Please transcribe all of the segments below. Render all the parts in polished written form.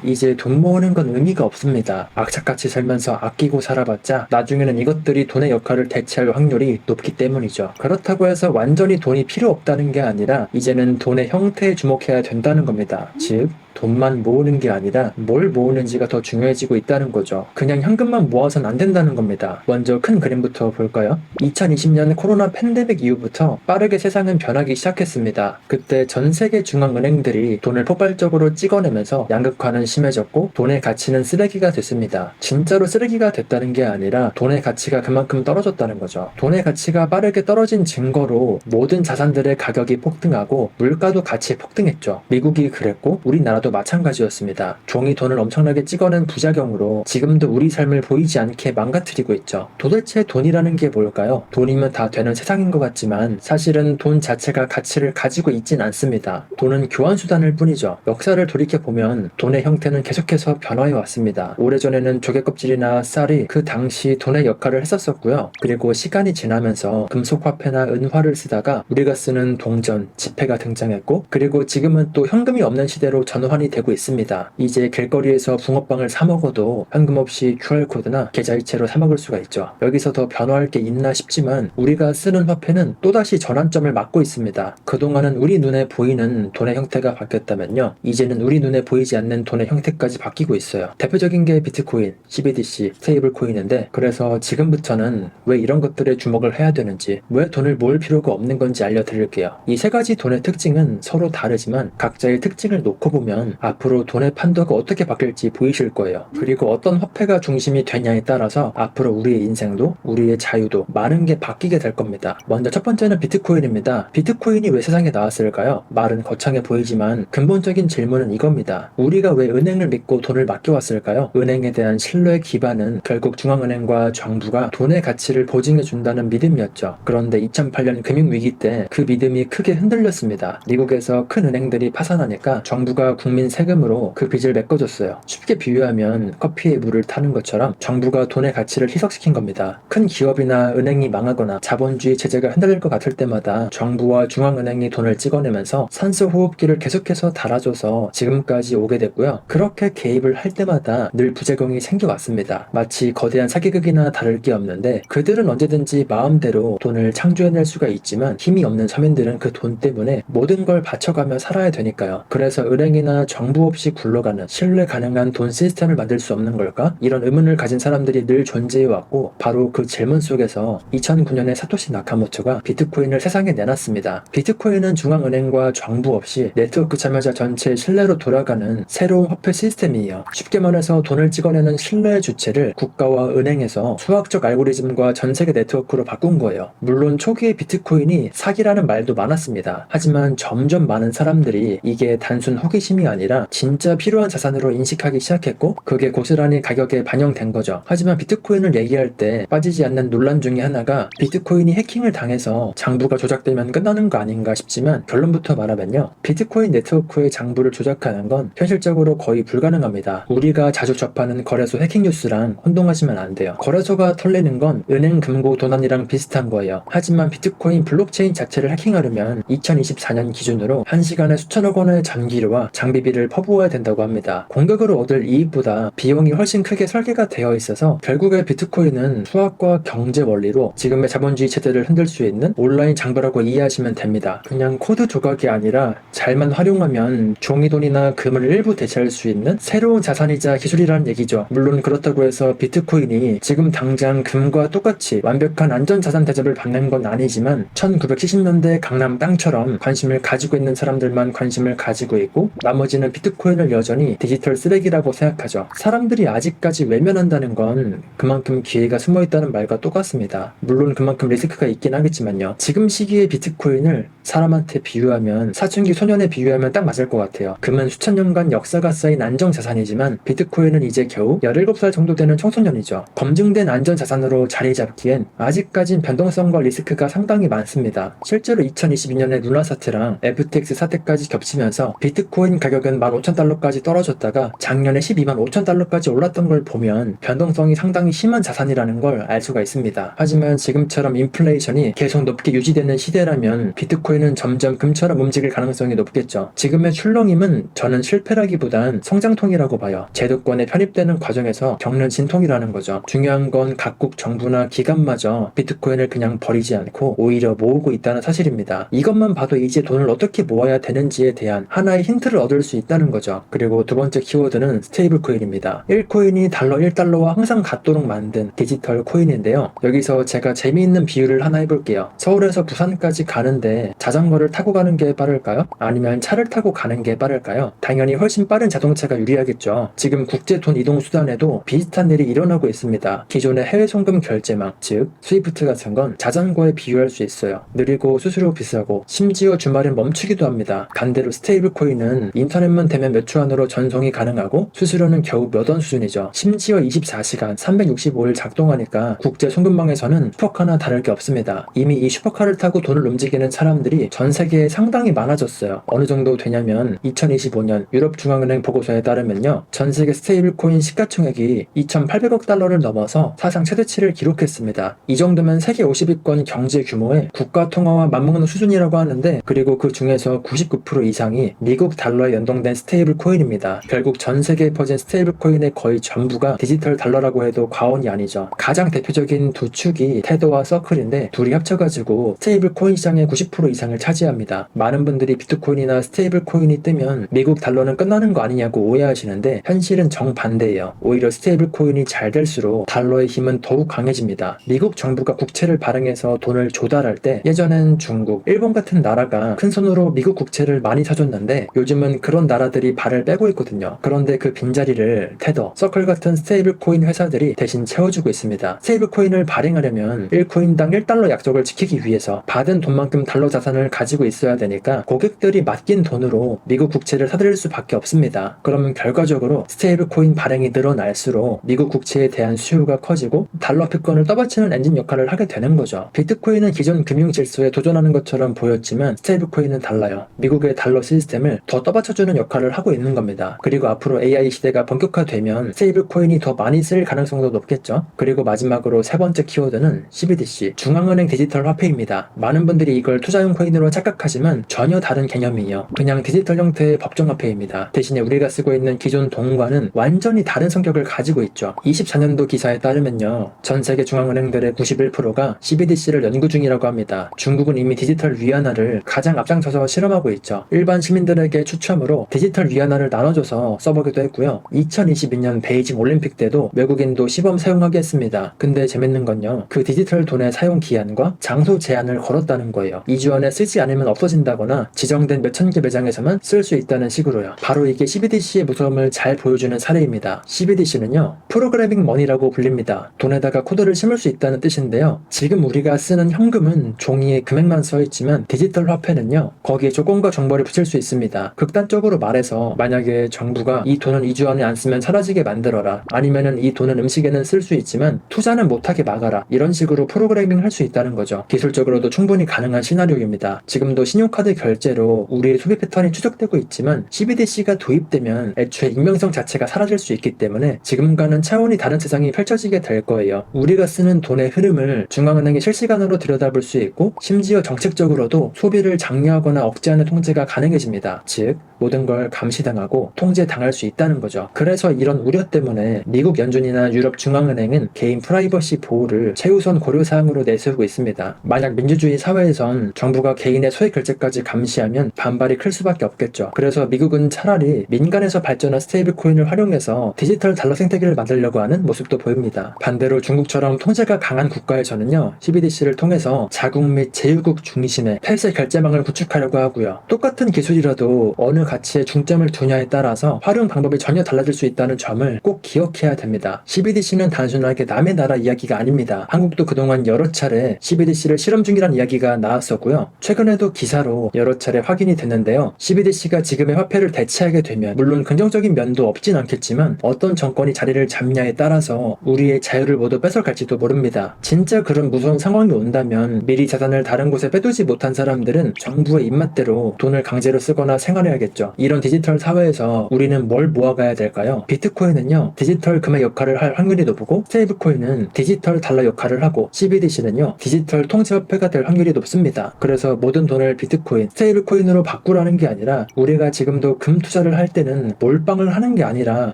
이제 돈 모으는 건 의미가 없습니다. 악착같이 살면서 아끼고 살아봤자 나중에는 이것들이 돈의 역할을 대체할 확률이 높기 때문이죠. 그렇다고 해서 완전히 돈이 필요 없다는 게 아니라 이제는 돈의 형태에 주목해야 된다는 겁니다. 즉 돈만 모으는 게 아니라 뭘 모으는지가 더 중요해지고 있다는 거죠. 그냥 현금만 모아선 안 된다는 겁니다. 먼저 큰 그림부터 볼까요? 2020년 코로나 팬데믹 이후부터 빠르게 세상은 변하기 시작했습니다. 그때 전 세계 중앙은행들이 돈을 폭발적으로 찍어내면서 양극화는 심해졌고 돈의 가치는 쓰레기가 됐습니다. 진짜로 쓰레기가 됐다는 게 아니라 돈의 가치가 그만큼 떨어졌다는 거죠. 돈의 가치가 빠르게 떨어진 증거로 모든 자산들의 가격이 폭등하고 물가도 같이 폭등했죠. 미국이 그랬고 우리나라도 마찬가지였습니다. 종이 돈을 엄청나게 찍어낸 부작용으로 지금도 우리 삶을 보이지 않게 망가뜨리고 있죠. 도대체 돈이라는 게 뭘까요? 돈이면 다 되는 세상인 것 같지만 사실은 돈 자체가 가치를 가지고 있진 않습니다. 돈은 교환수단일 뿐이죠. 역사를 돌이켜보면 돈의 형태는 계속해서 변화해 왔습니다. 오래전에는 조개껍질이나 쌀이 그 당시 돈의 역할을 했었었고요. 그리고 시간이 지나면서 금속화폐나 은화를 쓰다가 우리가 쓰는 동전, 지폐가 등장했고 그리고 지금은 또 현금이 없는 시대로 전환이 되고 있습니다. 이제 길거리에서 붕어빵을 사 먹어도 현금 없이 QR코드나 계좌이체로 사 먹을 수가 있죠. 여기서 더 변화할 게 있나 싶지만 우리가 쓰는 화폐는 또다시 전환점을 맞고 있습니다. 그동안은 우리 눈에 보이는 돈의 형태가 바뀌었다면요. 이제는 우리 눈에 보이지 않는 돈의 형태까지 바뀌고 있어요. 대표적인 게 비트코인, CBDC, 스테이블 코인인데 그래서 지금부터는 왜 이런 것들에 주목을 해야 되는지 왜 돈을 모을 필요가 없는 건지 알려드릴게요. 이 세 가지 돈의 특징은 서로 다르지만 각자의 특징을 놓고 보면 앞으로 돈의 판도가 어떻게 바뀔지 보이실 거예요. 그리고 어떤 화폐가 중심이 되냐에 따라서 앞으로 우리의 인생도 우리의 자유도 많은 게 바뀌게 될 겁니다. 먼저 첫 번째는 비트코인입니다. 비트코인이 왜 세상에 나왔을까요? 말은 거창해 보이지만 근본적인 질문은 이겁니다. 우리가 왜 은행을 믿고 돈을 맡겨왔을까요? 은행에 대한 신뢰 기반은 결국 중앙은행과 정부가 돈의 가치를 보증해준다는 믿음이었죠. 그런데 2008년 금융위기 때 그 믿음이 크게 흔들렸습니다. 미국에서 큰 은행들이 파산하니까 정부가 국민 세금으로 그 빚을 메꿔줬어요. 쉽게 비유하면 커피에 물을 타는 것처럼 정부가 돈의 가치를 희석시킨 겁니다. 큰 기업이나 은행이 망하거나 자본주의 체제가 흔들릴 것 같을 때마다 정부와 중앙은행이 돈을 찍어내면서 산소 호흡기를 계속해서 달아줘서 지금까지 오게 됐고요. 그렇게 개입을 할 때마다 늘 부작용이 생겨왔습니다. 마치 거대한 사기극이나 다를 게 없는데 그들은 언제든지 마음대로 돈을 창조해낼 수가 있지만 힘이 없는 서민들은 그 돈 때문에 모든 걸 바쳐가며 살아야 되니까요. 그래서 은행이나 정부 없이 굴러가는 신뢰 가능한 돈 시스템을 만들 수 없는 걸까? 이런 의문을 가진 사람들이 늘 존재해왔고 바로 그 질문 속에서 2009년에 사토시 나카모토가 비트코인을 세상에 내놨습니다. 비트코인은 중앙은행과 정부 없이 네트워크 참여자 전체의 신뢰로 돌아가는 새로운 화폐 시스템이에요. 쉽게 말해서 돈을 찍어내는 신뢰의 주체를 국가와 은행에서 수학적 알고리즘과 전세계 네트워크로 바꾼 거예요. 물론 초기에 비트코인이 사기라는 말도 많았습니다. 하지만 점점 많은 사람들이 이게 단순 호기심이 아니라 진짜 필요한 자산으로 인식하기 시작했고 그게 고스란히 가격에 반영된 거죠. 하지만 비트코인을 얘기할 때 빠지지 않는 논란 중에 하나가 비트코인이 해킹을 당해서 장부가 조작되면 끝나는 거 아닌가 싶지만 결론부터 말하면요. 비트코인 네트워크의 장부를 조작하는 건 현실적으로 거의 불가능합니다. 우리가 자주 접하는 거래소 해킹 뉴스랑 혼동하시면 안 돼요. 거래소가 털리는 건 은행 금고 도난이랑 비슷한 거예요. 하지만 비트코인 블록체인 자체를 해킹하려면 2024년 기준으로 1시간에 수천억 원의 전기료와 장비비를 퍼부어야 된다고 합니다. 공격으로 얻을 이익보다 비용이 훨씬 크게 설계가 되어 있어서 결국에 비트코인은 수학과 경제 원리로 지금의 자본주의 체제를 흔들 수 있는 온라인 장부라고 이해하시면 됩니다. 그냥 코드 조각이 아니라 잘만 활용하면 종이돈이나 금을 일부 대체할 수 있는 새로운 자산이자 기술이라는 얘기죠. 물론 그렇다고 해서 비트코인이 지금 당장 금과 똑같이 완벽한 안전자산 대접을 받는 건 아니지만 1970년대 강남 땅처럼 관심을 가지고 있는 사람들만 관심을 가지고 있고 나머지는 비트코인을 여전히 디지털 쓰레기라고 생각하죠. 사람들이 아직까지 외면한다는 건 그만큼 기회가 숨어있다는 말과 똑같습니다. 물론 그만큼 리스크가 있긴 하겠지만요. 지금 시기에 비트코인을 사람한테 비유하면 사춘기 소년에 비유하면 딱 맞을 것 같아요. 금은 수천 년간 역사가 쌓인 안정자산이지만 비트코인은 이제 겨우 17살 정도 되는 청소년이죠. 검증된 안전자산으로 자리 잡기엔 아직까진 변동성과 리스크가 상당히 많습니다. 실제로 2022년에 루나 사태랑 FTX 사태까지 겹치면서 비트코인 가격이 가격은 15,000달러까지 떨어졌다가 작년에 12만 5천 달러까지 올랐던 걸 보면 변동성이 상당히 심한 자산이라는 걸 알 수가 있습니다. 하지만 지금처럼 인플레이션이 계속 높게 유지되는 시대라면 비트코인은 점점 금처럼 움직일 가능성이 높겠죠. 지금의 출렁임은 저는 실패라기보단 성장통이라고 봐요. 제도권에 편입되는 과정에서 겪는 진통이라는 거죠. 중요한 건 각국 정부나 기관마저 비트코인을 그냥 버리지 않고 오히려 모으고 있다는 사실입니다. 이것만 봐도 이제 돈을 어떻게 모아야 되는지에 대한 하나의 힌트를 얻을 수 있다는 거죠. 그리고 두 번째 키워드는 스테이블 코인입니다. 1코인이 달러 1달러와 항상 같도록 만든 디지털 코인인데요. 여기서 제가 재미있는 비유를 하나 해볼게요. 서울에서 부산까지 가는데 자전거를 타고 가는 게 빠를까요? 아니면 차를 타고 가는 게 빠를까요? 당연히 훨씬 빠른 자동차가 유리하겠죠. 지금 국제 돈 이동 수단에도 비슷한 일이 일어나고 있습니다. 기존의 해외 송금 결제망, 즉 스위프트 같은 건 자전거에 비유할 수 있어요. 느리고 수수료 비싸고 심지어 주말엔 멈추기도 합니다. 반대로 스테이블 코인은 인터넷만 되면 몇 초 안으로 전송이 가능하고 수수료는 겨우 몇 원 수준이죠. 심지어 24시간 365일 작동하니까 국제 송금망에서는 슈퍼카나 다를 게 없습니다. 이미 이 슈퍼카를 타고 돈을 움직이는 사람들이 전 세계에 상당히 많아졌어요. 어느 정도 되냐면 2025년 유럽중앙은행 보고서에 따르면요, 전 세계 스테이블 코인 시가총액이 2,800억 달러를 넘어서 사상 최대치를 기록했습니다. 이 정도면 세계 50위권 경제 규모의 국가 통화와 맞먹는 수준이라고 하는데, 그리고 그 중에서 99% 이상이 미국 달러에 연동된 스테이블 코인입니다. 결국 전 세계에 퍼진 스테이블 코인의 거의 전부가 디지털 달러라고 해도 과언이 아니죠. 가장 대표적인 두 축이 테더와 서클인데 둘이 합쳐가지고 스테이블 코인 시장의 90% 이상을 차지합니다. 많은 분들이 비트코인이나 스테이블 코인이 뜨면 미국 달러는 끝나는 거 아니냐고 오해하시는데 현실은 정반대예요. 오히려 스테이블 코인이 잘 될수록 달러의 힘은 더욱 강해집니다. 미국 정부가 국채를 발행해서 돈을 조달할 때 예전엔 중국, 일본 같은 나라가 큰 손으로 미국 국채를 많이 사줬는데 요즘은 그런 나라들이 발을 빼고 있거든요. 그런데 그 빈자리를 테더, 서클 같은 스테이블 코인 회사들이 대신 채워주고 있습니다. 스테이블 코인을 발행하려면 1코인당 1달러 약속을 지키기 위해서 받은 돈만큼 달러 자산을 가지고 있어야 되니까 고객들이 맡긴 돈으로 미국 국채를 사들일 수밖에 없습니다. 그러면 결과적으로 스테이블 코인 발행이 늘어날수록 미국 국채에 대한 수요가 커지고 달러 패권을 떠받치는 엔진 역할을 하게 되는 거죠. 비트코인은 기존 금융 질서에 도전하는 것처럼 보였지만 스테이블 코인은 달라요. 미국의 달러 시스템을 더 떠받쳐주는 역할을 하고 있는 겁니다. 그리고 앞으로 AI 시대가 본격화되면 스테이블 코인이 더 많이 쓸 가능성도 높겠죠. 그리고 마지막으로 세 번째 키워드는 CBDC, 중앙은행 디지털 화폐입니다. 많은 분들이 이걸 투자용 코인으로 착각하지만 전혀 다른 개념이에요. 그냥 디지털 형태의 법정화폐입니다. 대신에 우리가 쓰고 있는 기존 돈과는 완전히 다른 성격을 가지고 있죠. 24년도 기사에 따르면요, 전 세계 중앙은행들의 91%가 CBDC를 연구 중이라고 합니다. 중국은 이미 디지털 위안화를 가장 앞장서서 실험하고 있죠. 일반 시민들에게 추첨으로 디지털 위안화를 나눠줘서 써보기도 했고요. 2022년 베이징 올림픽 때도 외국인도 시범 사용하게 했습니다. 근데 재밌는 건요, 그 디지털 돈의 사용 기한과 장소 제한을 걸었다는 거예요. 2주 안에 쓰지 않으면 없어진다거나 지정된 몇천 개 매장에서만 쓸 수 있다는 식으로요. 바로 이게 CBDC의 무서움을 잘 보여주는 사례입니다. CBDC는요, 프로그래밍 머니라고 불립니다. 돈에다가 코드를 심을 수 있다는 뜻인데요. 지금 우리가 쓰는 현금은 종이에 금액만 써있지만 디지털 화폐는요, 거기에 조건과 정보를 붙일 수 있습니다. 극단적으로 말해서 만약에 정부가 이 돈은 2주 안에 안 쓰면 사라지게 만들어라, 아니면은 이 돈은 음식에는 쓸 수 있지만 투자는 못하게 막아라, 이런 식으로 프로그래밍 할 수 있다는 거죠. 기술적으로도 충분히 가능한 시나리오입니다. 지금도 신용카드 결제로 우리의 소비 패턴이 추적되고 있지만 CBDC가 도입되면 애초에 익명성 자체가 사라질 수 있기 때문에 지금과는 차원이 다른 세상이 펼쳐지게 될 거예요. 우리가 쓰는 돈의 흐름을 중앙은행이 실시간으로 들여다볼 수 있고 심지어 정책적으로도 소비를 장려하거나 억제하는 통제가 가능해집니다. 즉 모든 걸 감시당하고 통제당할 수 있다는 거죠. 그래서 이런 우려 때문에 미국 연준이나 유럽 중앙은행은 개인 프라이버시 보호를 최우선 고려사항으로 내세우고 있습니다. 만약 민주주의 사회에선 정부가 개인의 소액 결제까지 감시하면 반발이 클 수밖에 없겠죠. 그래서 미국은 차라리 민간에서 발전한 스테이블 코인을 활용해서 디지털 달러 생태계를 만들려고 하는 모습도 보입니다. 반대로 중국처럼 통제가 강한 국가에서는요, CBDC를 통해서 자국 및 제휴국 중심의 폐쇄 결제망을 구축하려고 하고요. 똑같은 기술이라도 어느 가치에 중점을 두냐에 따라서 활용 방법이 전혀 달라질 수 있다는 점을 꼭 기억해야 됩니다. CBDC는 단순하게 남의 나라 이야기가 아닙니다. 한국도 그동안 여러 차례 CBDC를 실험 중이라는 이야기가 나왔었고요. 최근에도 기사로 여러 차례 확인이 됐는데요. CBDC가 지금의 화폐를 대체하게 되면 물론 긍정적인 면도 없진 않겠지만 어떤 정권이 자리를 잡냐에 따라서 우리의 자유를 모두 뺏어갈지도 모릅니다. 진짜 그런 무서운 상황이 온다면 미리 자산을 다른 곳에 빼두지 못한 사람들은 정부의 입맛대로 돈을 강제로 쓰거나 생활해야겠죠. 되겠죠. 이런 디지털 사회에서 우리는 뭘 모아가야 될까요? 비트코인은요, 디지털 금의 역할을 할 확률이 높고, 스테이블코인은 디지털 달러 역할을 하고, CBDC는요, 디지털 통지화폐가 될 확률이 높습니다. 그래서 모든 돈을 비트코인, 스테이블코인으로 바꾸라는 게 아니라, 우리가 지금도 금 투자를 할 때는 몰빵을 하는 게 아니라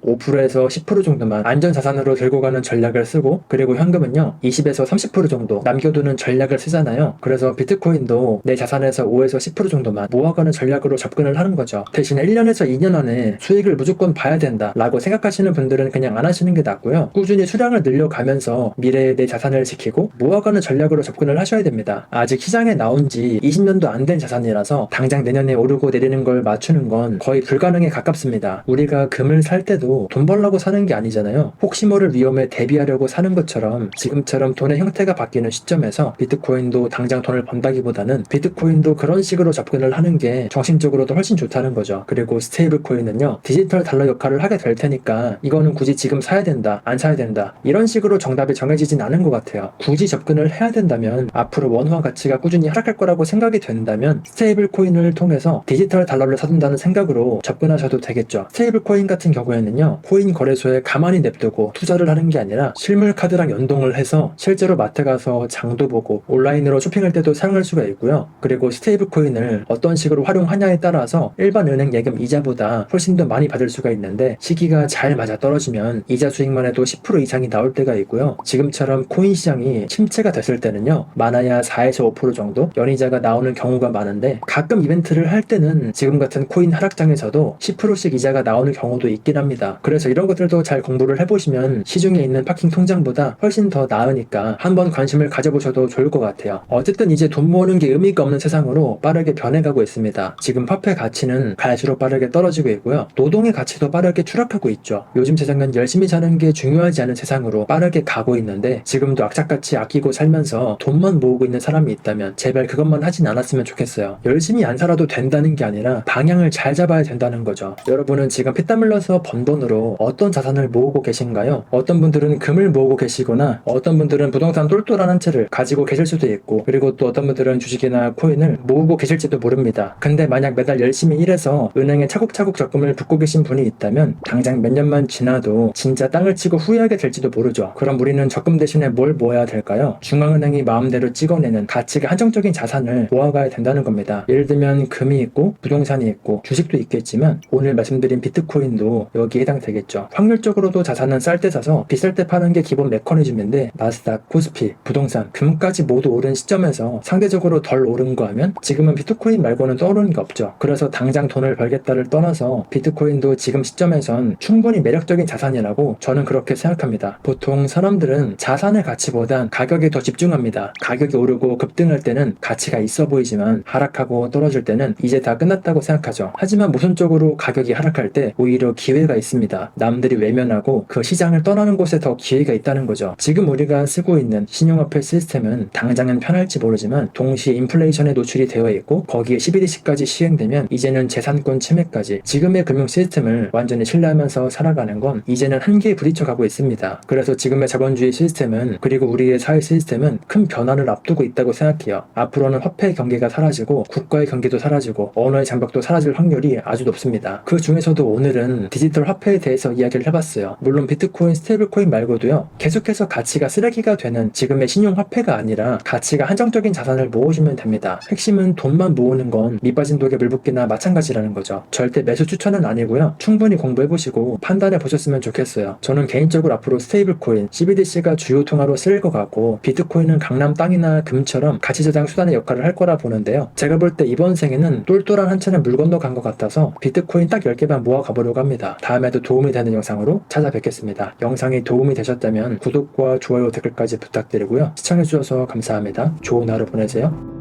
5%에서 10% 정도만 안전자산으로 들고 가는 전략을 쓰고, 그리고 현금은요 20에서 30% 정도 남겨두는 전략을 쓰잖아요. 그래서 비트코인도 내 자산에서 5에서 10% 정도만 모아가는 전략으로 접근을 하는 거죠. 대신에 1년에서 2년 안에 수익을 무조건 봐야 된다 라고 생각하시는 분들은 그냥 안 하시는 게 낫고요. 꾸준히 수량을 늘려가면서 미래의 내 자산을 지키고 모아가는 전략으로 접근을 하셔야 됩니다. 아직 시장에 나온 지 20년도 안 된 자산이라서 당장 내년에 오르고 내리는 걸 맞추는 건 거의 불가능에 가깝습니다. 우리가 금을 살 때도 돈 벌려고 사는 게 아니잖아요. 혹시 모를 위험에 대비하려고 사는 것처럼 지금처럼 돈의 형태가 바뀌는 시점에서 비트코인도 당장 돈을 번다기보다는 비트코인도 그런 식으로 접근을 하는 게 정신적으로도 훨씬 좋다는 거죠. 그리고 스테이블 코인은요 디지털 달러 역할을 하게 될 테니까 이거는 굳이 지금 사야 된다 안 사야 된다 이런 식으로 정답이 정해지진 않은 것 같아요. 굳이 접근을 해야 된다면 앞으로 원화 가치가 꾸준히 하락할 거라고 생각이 된다면 스테이블 코인을 통해서 디지털 달러를 사둔다는 생각으로 접근하셔도 되겠죠. 스테이블 코인 같은 경우에는요 코인 거래소에 가만히 냅두고 투자를 하는 게 아니라 실물 카드랑 연동을 해서 실제로 마트 가서 장도 보고 온라인으로 쇼핑할 때도 사용할 수가 있고요. 그리고 스테이블 코인을 어떤 식으로 활용하냐에 따라서 일반 은행 예금 이자보다 훨씬 더 많이 받을 수가 있는데 시기가 잘 맞아 떨어지면 이자 수익만 해도 10% 이상이 나올 때가 있고요. 지금처럼 코인 시장이 침체가 됐을 때는요 많아야 4에서 5% 정도 연이자가 나오는 경우가 많은데 가끔 이벤트를 할 때는 지금 같은 코인 하락장에서도 10%씩 이자가 나오는 경우도 있긴 합니다. 그래서 이런 것들도 잘 공부를 해보시면 시중에 있는 파킹 통장보다 훨씬 더 나으니까 한번 관심을 가져보셔도 좋을 것 같아요. 어쨌든 이제 돈 모으는 게 의미가 없는 세상으로 빠르게 변해가고 있습니다. 지금 화폐 가치는 갈수록 빠르게 떨어지고 있고요. 노동의 가치도 빠르게 추락하고 있죠. 요즘 세상은 열심히 사는 게 중요하지 않은 세상으로 빠르게 가고 있는데 지금도 악착같이 아끼고 살면서 돈만 모으고 있는 사람이 있다면 제발 그것만 하진 않았으면 좋겠어요. 열심히 안 살아도 된다는 게 아니라 방향을 잘 잡아야 된다는 거죠. 여러분은 지금 피땀 흘려서 번 돈으로 어떤 자산을 모으고 계신가요? 어떤 분들은 금을 모으고 계시거나 어떤 분들은 부동산 똘똘한 한 채를 가지고 계실 수도 있고 그리고 또 어떤 분들은 주식이나 코인을 모으고 계실지도 모릅니다. 근데 만약 매달 열심히 일해서 은행에 차곡차곡 적금을 붓고 계신 분이 있다면 당장 몇 년만 지나도 진짜 땅을 치고 후회하게 될지도 모르죠. 그럼 우리는 적금 대신에 뭘 모아야 될까요? 중앙은행이 마음대로 찍어내는 가치가 한정적인 자산을 모아가야 된다는 겁니다. 예를 들면 금이 있고 부동산이 있고 주식도 있겠지만 오늘 말씀드린 비트코인도 여기에 해당되겠죠. 확률적으로도 자산은 쌀 때 사서 비쌀 때 파는 게 기본 메커니즘인데 나스닥, 코스피, 부동산, 금까지 모두 오른 시점에서 상대적으로 덜 오른 거 하면 지금은 비트코인 말고는 떠오르는 게 없죠. 그래서 당장 돈을 벌겠다를 떠나서 비트코인도 지금 시점에선 충분히 매력적인 자산이라고 저는 그렇게 생각합니다. 보통 사람들은 자산의 가치보단 가격에 더 집중합니다. 가격이 오르고 급등할 때는 가치가 있어 보이지만 하락하고 떨어질 때는 이제 다 끝났다고 생각하죠. 하지만 모순적으로 가격이 하락할 때 오히려 기회가 있습니다. 남들이 외면하고 그 시장을 떠나는 곳에 더 기회가 있다는 거죠. 지금 우리가 쓰고 있는 신용화폐 시스템은 당장은 편할지 모르지만 동시에 인플레이션에 노출이 되어 있고 거기에 CBDC까지 시행되면 이제는 재산권 침해까지 지금의 금융 시스템을 완전히 신뢰하면서 살아가는 건 이제는 한계에 부딪혀 가고 있습니다. 그래서 지금의 자본주의 시스템은 그리고 우리의 사회 시스템은 큰 변화를 앞두고 있다고 생각해요. 앞으로는 화폐의 경계가 사라지고 국가의 경계도 사라지고 언어의 장벽도 사라질 확률이 아주 높습니다. 그 중에서도 오늘은 디지털 화폐에 대해서 이야기를 해봤어요. 물론 비트코인, 스테이블코인 말고도요. 계속해서 가치가 쓰레기가 되는 지금의 신용화폐가 아니라 가치가 한정적인 자산을 모으시면 됩니다. 핵심은 돈만 모으는 건 밑빠진 독에 물붓기나 마찬가지라는 거죠. 절대 매수 추천은 아니고요. 충분히 공부해보시고 판단해 보셨으면 좋겠어요. 저는 개인적으로 앞으로 스테이블코인, CBDC가 주요 통화로 쓰일 것 같고 비트코인은 강남 땅이나 금처럼 가치 저장 수단의 역할을 할 거라 보는데요. 제가 볼 때 이번 생에는 똘똘한 한 채는 물 건너 간 것 같아서 비트코인 딱 10개만 모아 가보려고 합니다. 다음에도 도움이 되는 영상으로 찾아뵙겠습니다. 영상이 도움이 되셨다면 구독과 좋아요, 댓글까지 부탁드리고요. 시청해주셔서 감사합니다. 좋은 하루 보내세요.